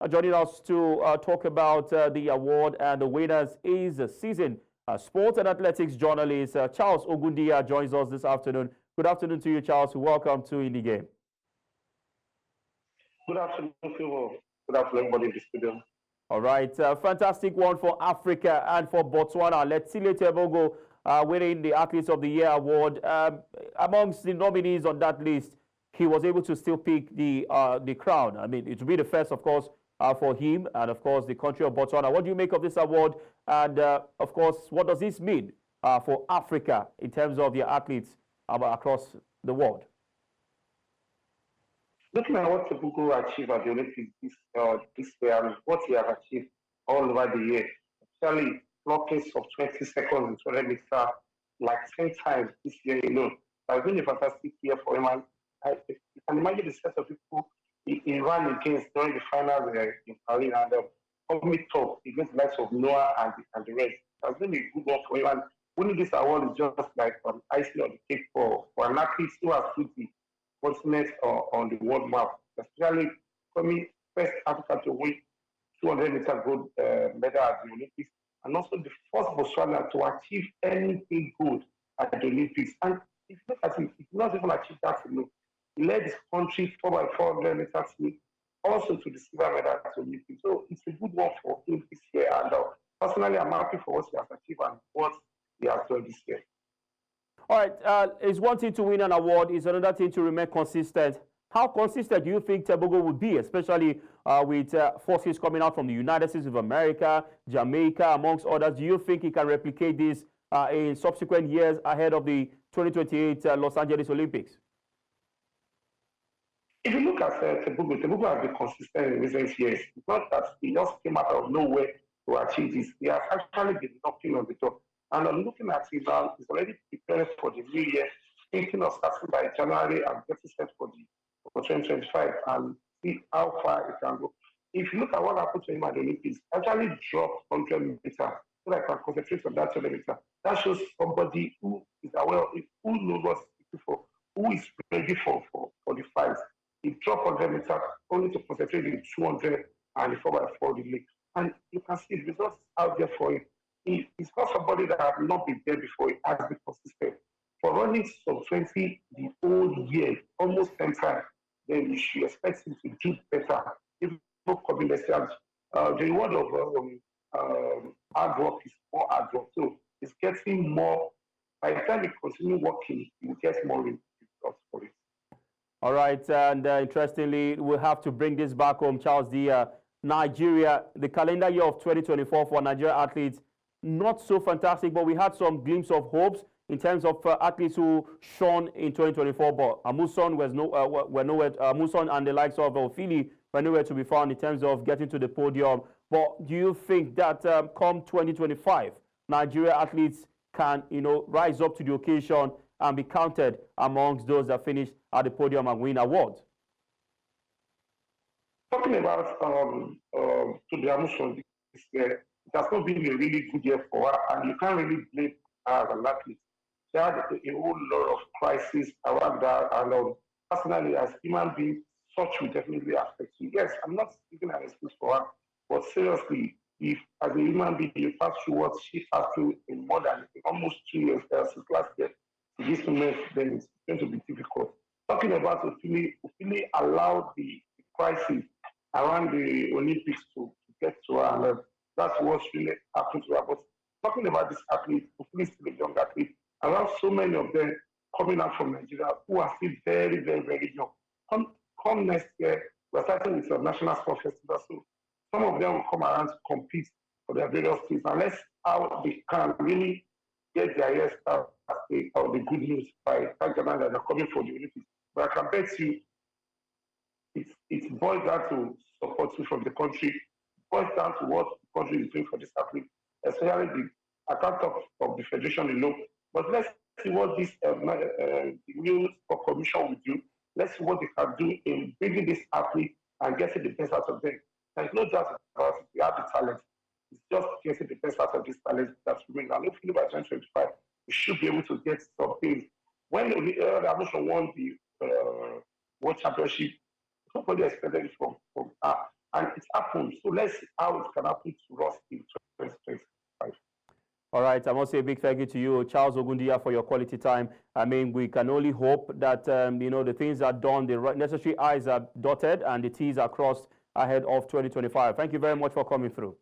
Joining us to talk about the award and the winners is seasoned sports and athletics journalist Charles Ogundiya joins us this afternoon. Good afternoon to you, Charles. Welcome to In the Game. Good afternoon, Phil. Good afternoon, everybody in the studio. All right, fantastic one for Africa and for Botswana. Letsile Tebogo winning the Athletes of the Year award. Amongst the nominees on that list, he was able to still pick the crown. I mean, it will be the first, of course, for him and, of course, the country of Botswana. What do you make of this award? And, of course, what does this mean for Africa in terms of the athletes across the world? Looking at what Tebogo achieved at the Olympics this year and what he has achieved all over the year, especially blockings of 20 seconds in 200 meters, like 10 times this year alone. It has been a fantastic year for him. And you can imagine the set of people he ran against during the finals in Paris and coming top against the likes of Noah and the rest. It has been a good one for him. And winning this award is just like icing on the cake for an athlete who has put the continent on the world map, especially coming first Africa to win 200-meter gold medal at the Olympics, and also the first Botswana to achieve anything good at the Olympics. And if you look at it, he did not even achieve that alone. He led his country 4x400 meters team also to the silver medal at the Olympics. So it's a good one for him this year. And personally, I'm happy for what he has achieved and what he has done this year. All right, it's one thing to win an award, it's another thing to remain consistent. How consistent do you think Tebogo would be, especially with forces coming out from the United States of America, Jamaica, amongst others? Do you think he can replicate this in subsequent years ahead of the 2028 Los Angeles Olympics? If you look at Tebogo has been consistent in recent years. It's not that he just came out of nowhere to achieve this. He has actually been knocking on the door. And I'm looking at it now, he's already prepared for the new year, thinking of starting by January and getting set for 2025 and see how far it can go. If you look at what happened to him at the Olympics, actually dropped 100 meters so that I can concentrate on that 200 meters. That shows somebody who is aware, who knows what's for, who is ready for the fight. He dropped 100 meters only to concentrate in 200 and the 4x4 relay. And you can see the results out there for him. He's not somebody that has not been there before. He has been consistent. For running sub 20 the whole year, almost 10 times, then you should expect him to do better. If you come in the reward of hard work is more hard work. So it's getting more. By the time he continues working, he will get more results for it. All right, and interestingly, we'll have to bring this back home, Charles. Nigeria, the calendar year of 2024 for Nigeria athletes, not so fantastic, but we had some glimpse of hopes in terms of athletes who shone in 2024. But Amuson were nowhere. Amuson and the likes of Ophili were nowhere to be found in terms of getting to the podium. But do you think that come 2025, Nigeria athletes can, rise up to the occasion and be counted amongst those that finish at the podium and win awards? Talking about to the Amuson this year, it has not been a really good year for her, and you can't really blame her as an athlete. She had a whole lot of crises around that, and personally, as a human being, such will definitely affect you. Yes, I'm not giving an excuse for her, but seriously, if as a human being you pass through what she passed through in more than almost 2 years since last year, to this moment, then it's going to be difficult. Talking about Ophili allowed the crisis around the Olympics to get to her, and that's what's really happened to her. But talking about this athlete, Ophili is still a young athlete, and have so many of them coming out from Nigeria who are still very, very, very young. Come next year, we're starting with some national sport festival, so some of them will come around to compete for their various teams, and let's how they can really get their ears out of the good news by Japan that they're coming for the Olympics. But I can bet you it boils down to support from the country, it boils down to what the country is doing for this athlete, especially the account of the federation alone. But let's see what this the new sport commission will do. Let's see what they can do in bringing this athlete and getting the best out of them. There's no doubt about it. We have the talent. It's just getting the best out of this talent that's remained. And hopefully by 2025, we should be able to get something. When the Amuson won the World Championship, nobody expected it from her. And it happened. So let's see how it can happen to us in 2025. All right, I must say a big thank you to you, Charles Ogundiya, for your quality time. I mean, we can only hope that, the things are done, the necessary I's are dotted and the T's are crossed ahead of 2025. Thank you very much for coming through.